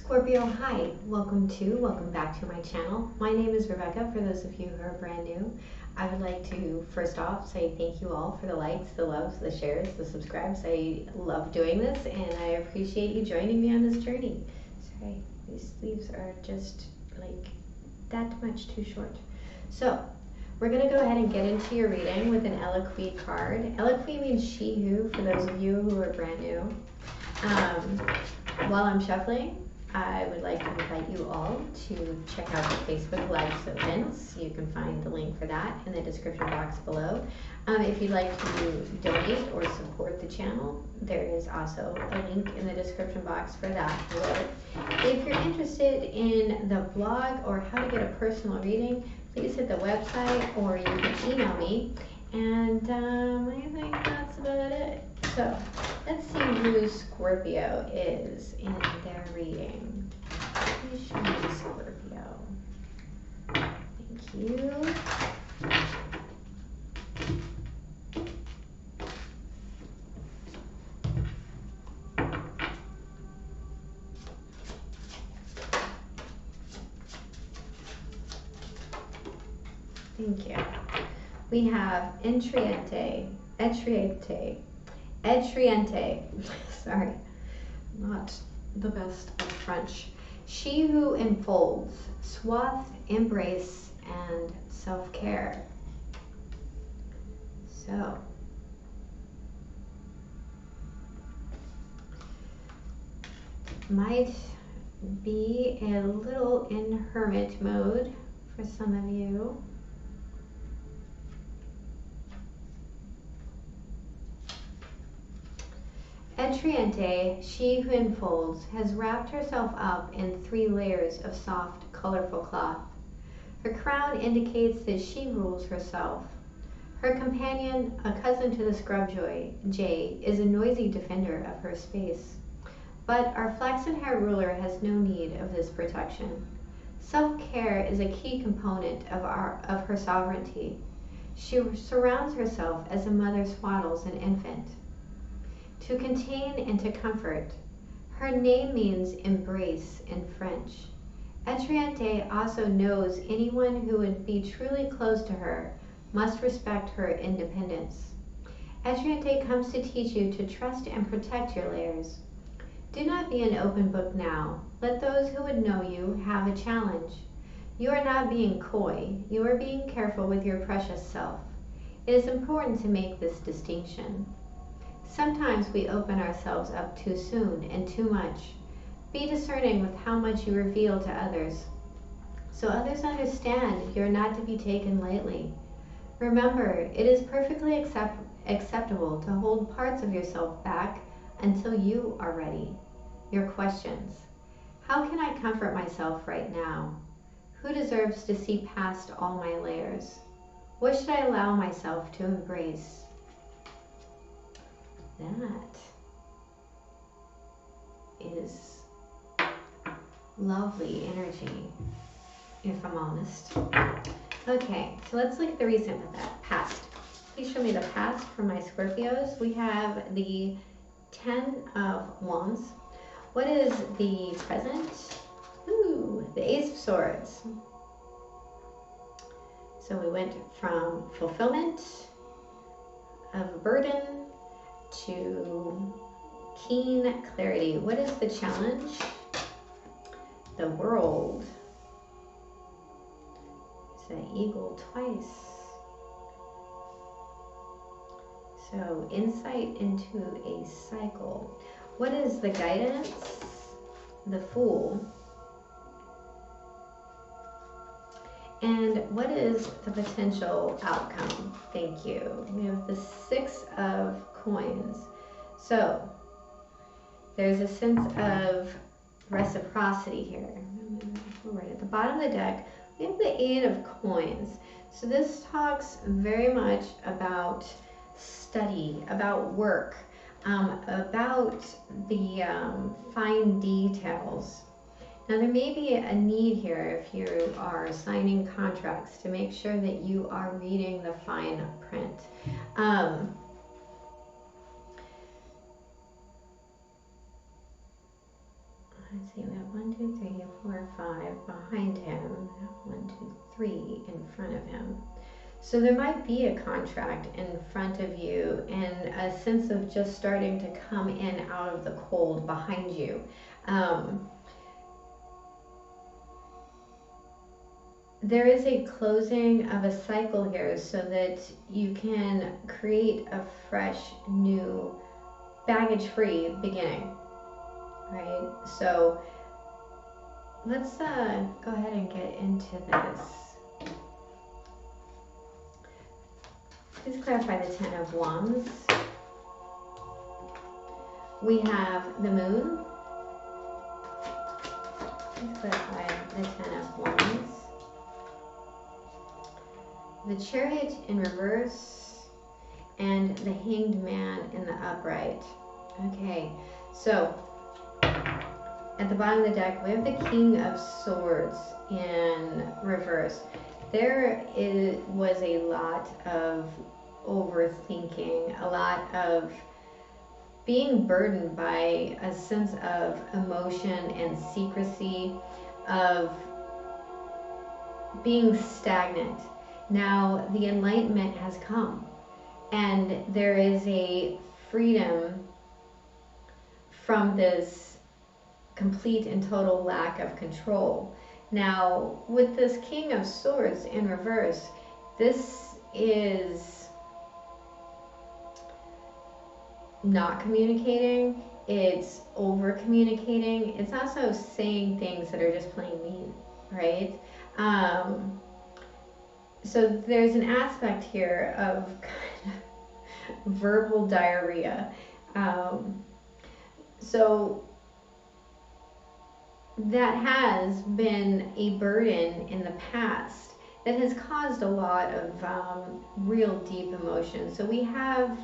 Scorpio, hi, welcome back to my channel. My name is Rebecca. For those of you who are brand new, I would like to first off say thank you all for the likes, the loves, the shares, the subscribes. I love doing this and I appreciate you joining me on this journey. Sorry, these sleeves are just like that much too short. So we're going to go ahead and get into your reading with an Eloquii card. Eloquii means she who, for those of you who are brand new. While I'm shuffling, I would like to invite you all to check out the Facebook Live events. You can find the link for that in the description box below. If you'd like to donate or support the channel, there is also a link in the description box for that below. If you're interested in the blog or how to get a personal reading, please hit the website or you can email me. And I think that's about it. So let's see who Scorpio is in their reading. Please show me Scorpio. Thank you. Thank you. We have Entriente, sorry, not the best of French. She who enfolds, swath, embrace, and self-care. So, might be a little in hermit mode for some of you. Entriente, she who enfolds, has wrapped herself up in 3 layers of soft, colorful cloth. Her crown indicates that she rules herself. Her companion, a cousin to the scrub jay, is a noisy defender of her space. But our flaxen hair ruler has no need of this protection. Self-care is a key component of her sovereignty. She surrounds herself as a mother swaddles an infant. To contain and to comfort. Her name means embrace in French. Entriente also knows anyone who would be truly close to her must respect her independence. Entriente comes to teach you to trust and protect your layers. Do not be an open book now. Let those who would know you have a challenge. You are not being coy. You are being careful with your precious self. It is important to make this distinction. Sometimes we open ourselves up too soon and too much. Be discerning with how much you reveal to others, so others understand you're not to be taken lightly. Remember, it is perfectly acceptable to hold parts of yourself back until you are ready. Your questions. How can I comfort myself right now? Who deserves to see past all my layers? What should I allow myself to embrace? That is lovely energy, if I'm honest. Okay, so let's look at the recent past. Please show me the past for my Scorpios. We have the 10 of Wands. What is the present? Ooh, the Ace of Swords. So we went from fulfillment of a burden to keen clarity. What is the challenge? The World. It's an eagle twice. So insight into a cycle. What is the guidance? The Fool. And what is the potential outcome? Thank you. We have the 6 of Coins. So there's a sense of reciprocity here. Right at the bottom of the deck, we have the 8 of Coins. So this talks very much about study, about work, about the fine details. Now there may be a need here if you are signing contracts to make sure that you are reading the fine print. let's see, we have 1, 2, 3, 4, 5 behind him, 1, 2, 3 in front of him. So there might be a contract in front of you and a sense of just starting to come in out of the cold behind you. There is a closing of a cycle here so that you can create a fresh, new, baggage-free beginning, right? So let's go ahead and get into this. Please clarify the Ten of Wands. We have the Moon. Please clarify the Ten of Wands. The Chariot in reverse and the Hanged Man in the upright. Okay, so at the bottom of the deck, we have the King of Swords in reverse. There was a lot of overthinking, a lot of being burdened by a sense of emotion and secrecy, of being stagnant. Now the enlightenment has come, and there is a freedom from this complete and total lack of control. Now, with this King of Swords in reverse, this is not communicating, it's over communicating, it's also saying things that are just plain mean, right? So there's an aspect here of kind of verbal diarrhea. So that has been a burden in the past that has caused a lot of real deep emotion. So we have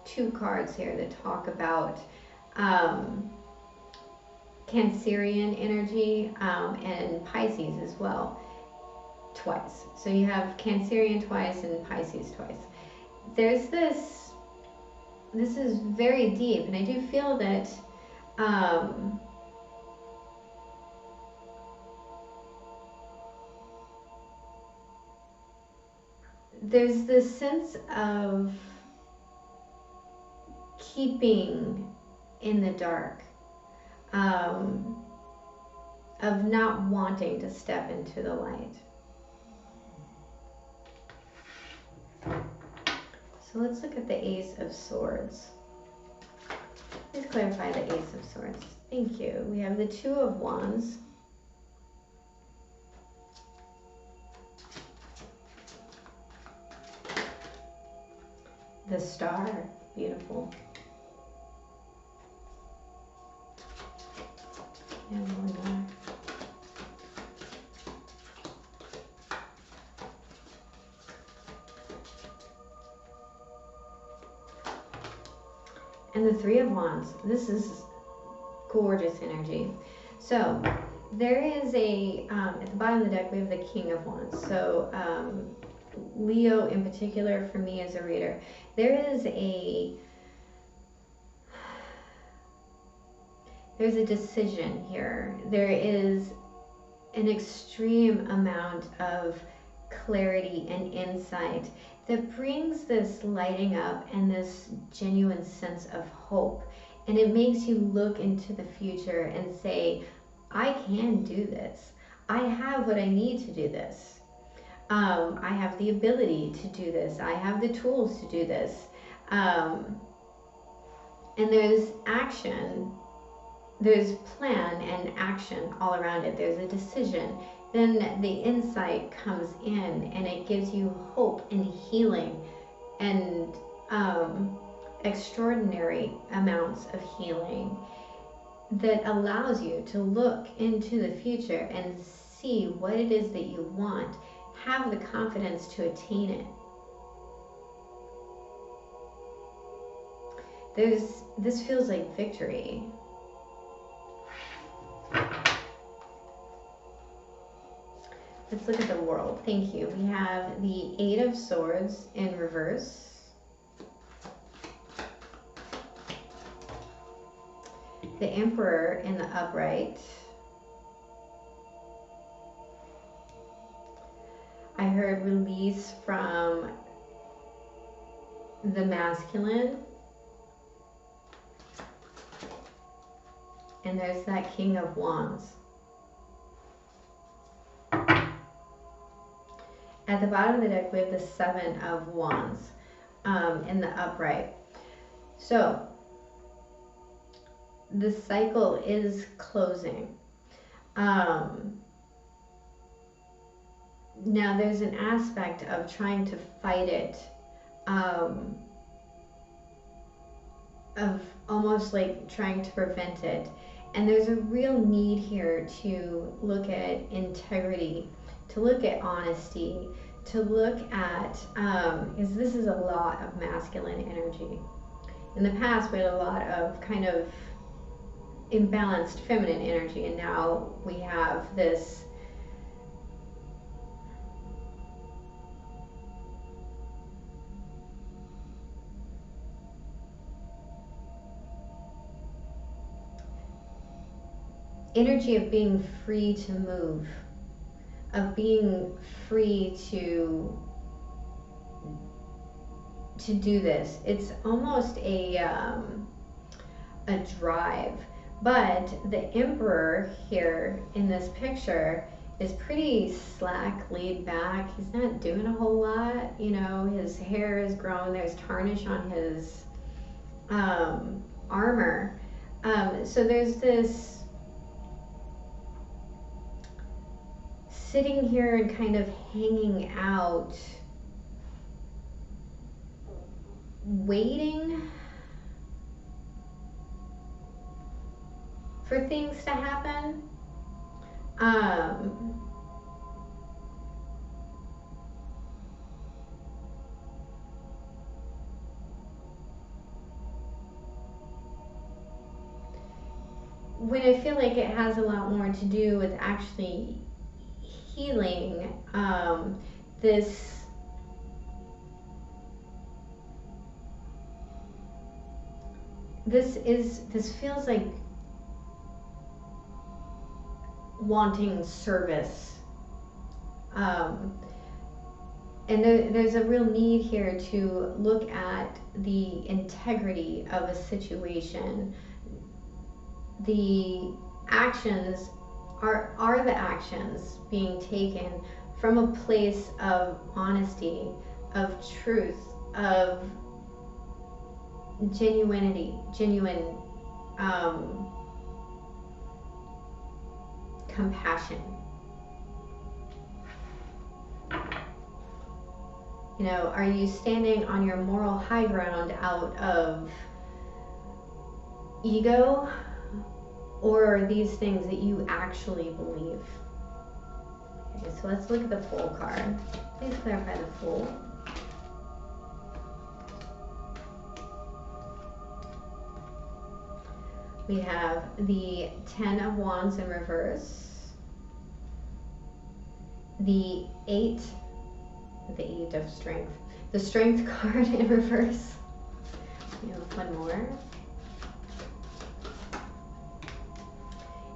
two cards here that talk about Cancerian energy and Pisces as well, twice. So you have Cancerian twice and Pisces twice. There's this is very deep, and I do feel that there's this sense of keeping in the dark, of not wanting to step into the light. So let's look at the Ace of Swords. Please clarify the Ace of Swords. Thank you. We have the Two of Wands. The Star, beautiful. And one more. And the Three of Wands. This is gorgeous energy. So there is a, at the bottom of the deck, we have the King of Wands. So Leo in particular, for me as a reader, there's a decision here. There is an extreme amount of clarity and insight that brings this lighting up and this genuine sense of hope. And it makes you look into the future and say, I can do this. I have what I need to do this. I have the ability to do this. I have the tools to do this. And there's action, there's plan and action all around it. There's a decision. Then the insight comes in and it gives you hope and healing and extraordinary amounts of healing that allows you to look into the future and see what it is that you want. Have the confidence to attain it. This feels like victory. Let's look at the world. Thank you. We have the Eight of Swords in reverse. The Emperor Emperor in the upright. I heard release from the masculine. And there's that King of Wands. At the bottom of the deck, we have the Seven of Wands in the upright. So, the cycle is closing. Now, there's an aspect of trying to fight it, of almost like trying to prevent it. And there's a real need here to look at integrity, to look at honesty, to look at, because this is a lot of masculine energy. In the past, we had a lot of kind of imbalanced feminine energy, and now we have this energy of being free to move, of being free to do this. It's almost a drive. But the Emperor here in this picture is pretty slack, laid back. He's not doing a whole lot. You know, his hair is grown. There's tarnish on his armor. So there's this sitting here and kind of hanging out, waiting for things to happen. When I feel like it has a lot more to do with actually healing, this feels like wanting service, and there's a real need here to look at the integrity of a situation. The actions are the actions being taken from a place of honesty, of truth, of genuine compassion. You know, are you standing on your moral high ground out of ego, or are these things that you actually believe? Okay, so let's look at the Fool card. Please clarify the Fool. We have the Ten of Wands in reverse, the Eight of Strength, the Strength card in reverse. We have one more.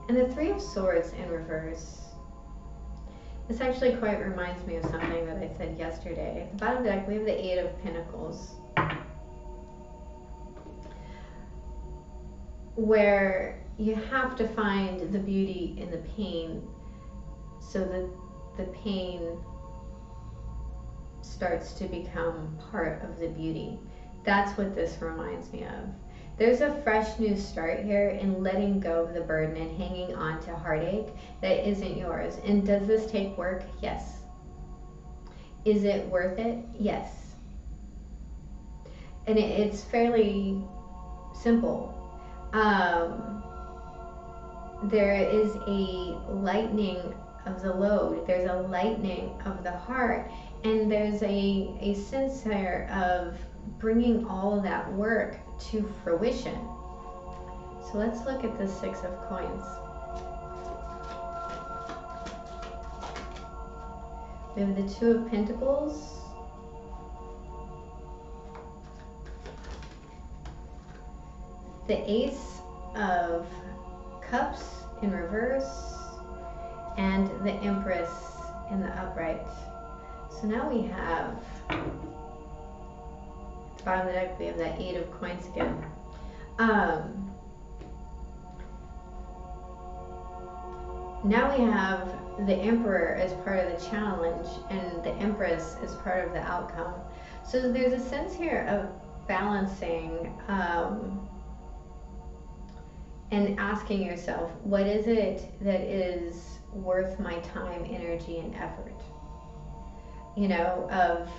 And the Three of Swords in reverse. This actually quite reminds me of something that I said yesterday. At the bottom of the deck, we have the Eight of Pentacles, where you have to find the beauty in the pain so that the pain starts to become part of the beauty. That's what this reminds me of. There's a fresh new start here in letting go of the burden and hanging on to heartache that isn't yours. And does this take work? Yes. Is it worth it? Yes. And it's fairly simple. There is a lightening of the load. There's a lightening of the heart. And there's a sense there of bringing all of that work to fruition. So let's look at the Six of Coins. We have the Two of Pentacles, the Ace of Cups in reverse, and the Empress in the upright. So now we have, at the bottom of the deck, we have that 8 of coins again. Now we have the Emperor as part of the challenge and the Empress as part of the outcome. So there's a sense here of balancing and asking yourself, what is it that is worth my time, energy, and effort? You know, of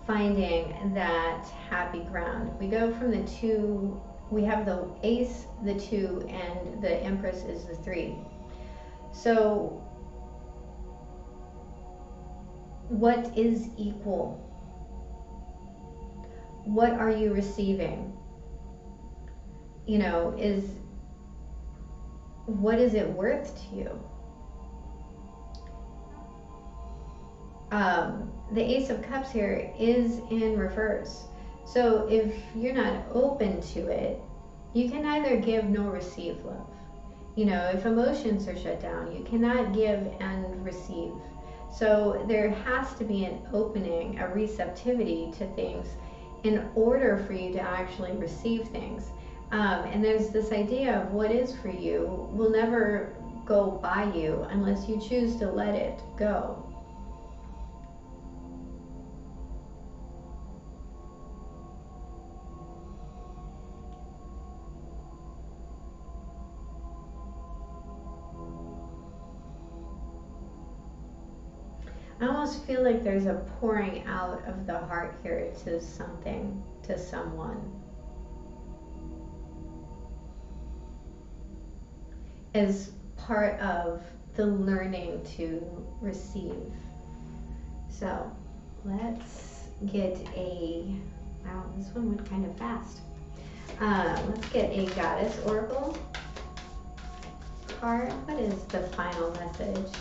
finding that happy ground. We go from the 2, we have the Ace, the 2, and the Empress is the 3. So what is equal? What are you receiving? You know, what is it worth to you? The Ace of Cups here is in reverse. So if you're not open to it, you can neither give nor receive love. You know, if emotions are shut down, you cannot give and receive. So there has to be an opening, a receptivity to things in order for you to actually receive things. And there's this idea of what is for you will never go by you unless you choose to let it go. I almost feel like there's a pouring out of the heart here to something, to someone. As part of the learning to receive. So let's get a, wow, this one went kind of fast. Let's get a Goddess Oracle card. What is the final message?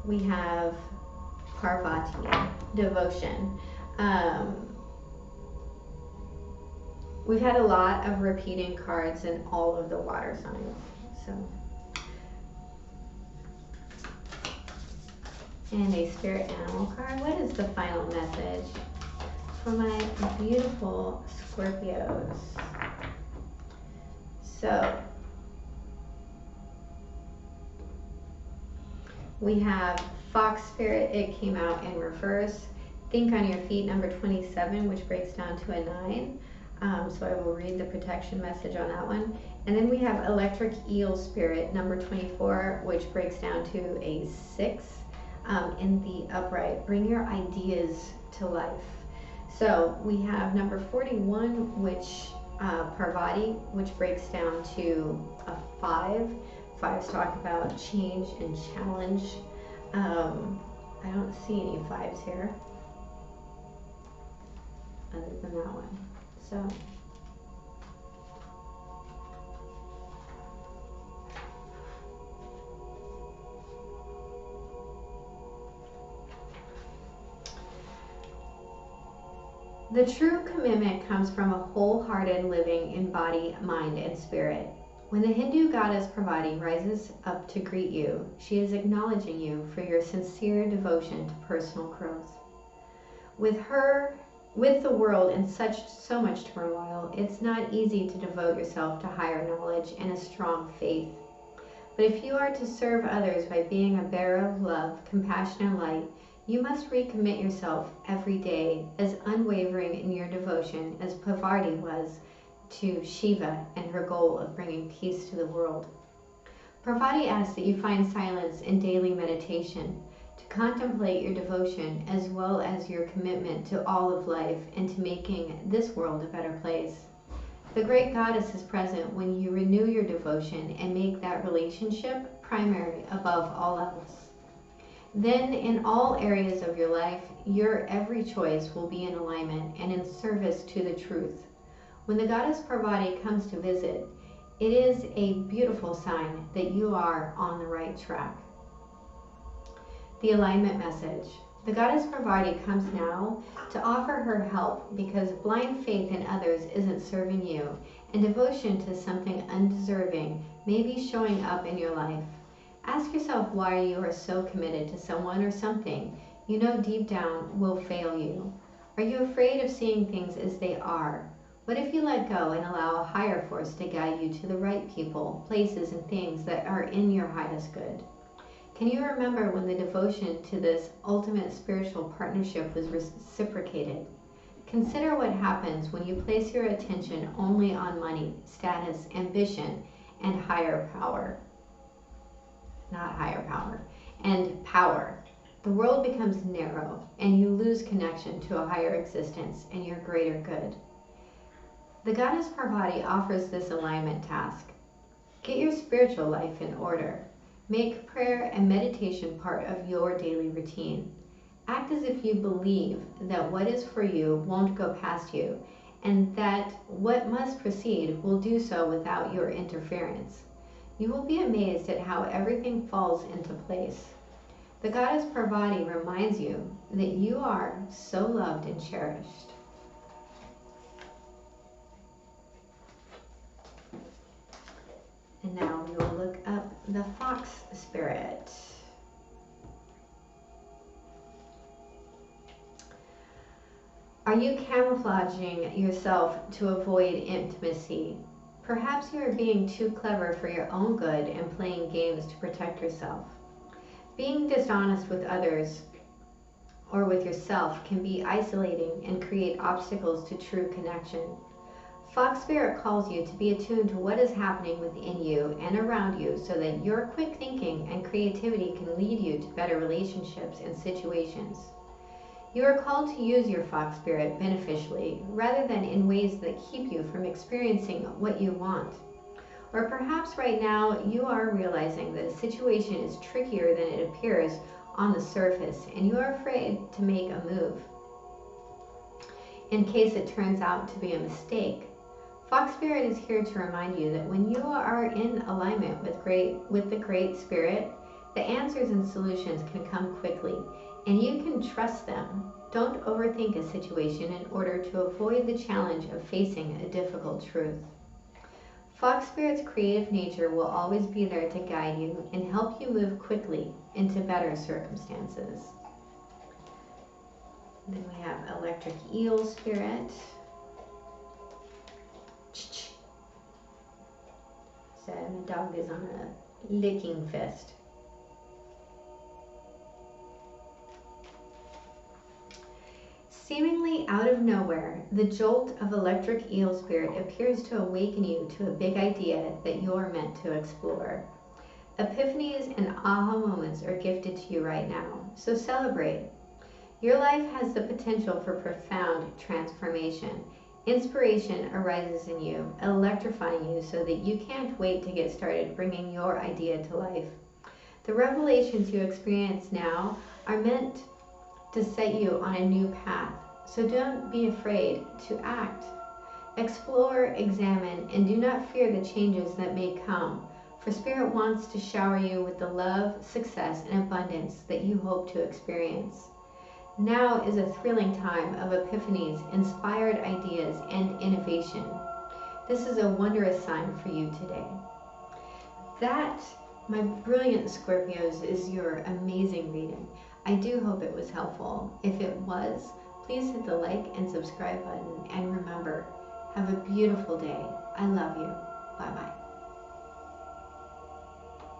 We have Parvati, devotion. We've had a lot of repeating cards in all of the water signs. So, and a spirit animal card. What is the final message for my beautiful Scorpios? So, we have Fox Spirit. It came out in reverse. Think on your feet, number 27, which breaks down to a 9. So I will read the protection message on that one. And then we have Electric Eel Spirit, number 24, which breaks down to a 6 in the upright. Bring your ideas to life. So we have number 41, which Parvati, which breaks down to a 5. 5s talk about change and challenge. I don't see any 5s here other than that one. So the true commitment comes from a wholehearted living in body, mind, and spirit. When the Hindu goddess Parvati rises up to greet you, she is acknowledging you for your sincere devotion to personal growth. With the world in so much turmoil, it's not easy to devote yourself to higher knowledge and a strong faith. But if you are to serve others by being a bearer of love, compassion, and light, you must recommit yourself every day as unwavering in your devotion as Parvati was to Shiva and her goal of bringing peace to the world. Parvati asks that you find silence in daily meditation, to contemplate your devotion as well as your commitment to all of life and to making this world a better place. The great goddess is present when you renew your devotion and make that relationship primary above all else. Then in all areas of your life, your every choice will be in alignment and in service to the truth. When the goddess Parvati comes to visit, it is a beautiful sign that you are on the right track. The alignment message. The goddess Parvati comes now to offer her help because blind faith in others isn't serving you, and devotion to something undeserving may be showing up in your life. Ask yourself why you are so committed to someone or something you know deep down will fail you. Are you afraid of seeing things as they are? What if you let go and allow a higher force to guide you to the right people, places, and things that are in your highest good? Can you remember when the devotion to this ultimate spiritual partnership was reciprocated? Consider what happens when you place your attention only on money, status, ambition, and higher power. Not higher power, and power. The world becomes narrow, and you lose connection to a higher existence and your greater good. The goddess Parvati offers this alignment task. Get your spiritual life in order. Make prayer and meditation part of your daily routine. Act as if you believe that what is for you won't go past you, and that what must proceed will do so without your interference. You will be amazed at how everything falls into place. The goddess Parvati reminds you that you are so loved and cherished. And now we will look up the fox spirit. Are you camouflaging yourself to avoid intimacy? Perhaps you are being too clever for your own good and playing games to protect yourself. Being dishonest with others or with yourself can be isolating and create obstacles to true connection. Fox Spirit calls you to be attuned to what is happening within you and around you so that your quick thinking and creativity can lead you to better relationships and situations. You are called to use your Fox Spirit beneficially rather than in ways that keep you from experiencing what you want. Or perhaps right now you are realizing that a situation is trickier than it appears on the surface and you are afraid to make a move in case it turns out to be a mistake. Fox Spirit is here to remind you that when you are in alignment with the Great Spirit, the answers and solutions can come quickly, and you can trust them. Don't overthink a situation in order to avoid the challenge of facing a difficult truth. Fox Spirit's creative nature will always be there to guide you and help you move quickly into better circumstances. Then we have Electric Eel Spirit. So the dog is on a licking fest. Seemingly out of nowhere, the jolt of Electric Eel Spirit appears to awaken you to a big idea that you're meant to explore. Epiphanies and aha moments are gifted to you right now, so celebrate. Your life has the potential for profound transformation. Inspiration arises in you, electrifying you so that you can't wait to get started bringing your idea to life. The revelations you experience now are meant to set you on a new path, so don't be afraid to act. Explore, examine, and do not fear the changes that may come, for Spirit wants to shower you with the love, success, and abundance that you hope to experience. Now is a thrilling time of epiphanies, inspired ideas, and innovation. This is a wondrous sign for you today. That, my brilliant Scorpios, is your amazing reading. I do hope it was helpful. If it was, please hit the like and subscribe button. And remember, have a beautiful day. I love you. Bye-bye.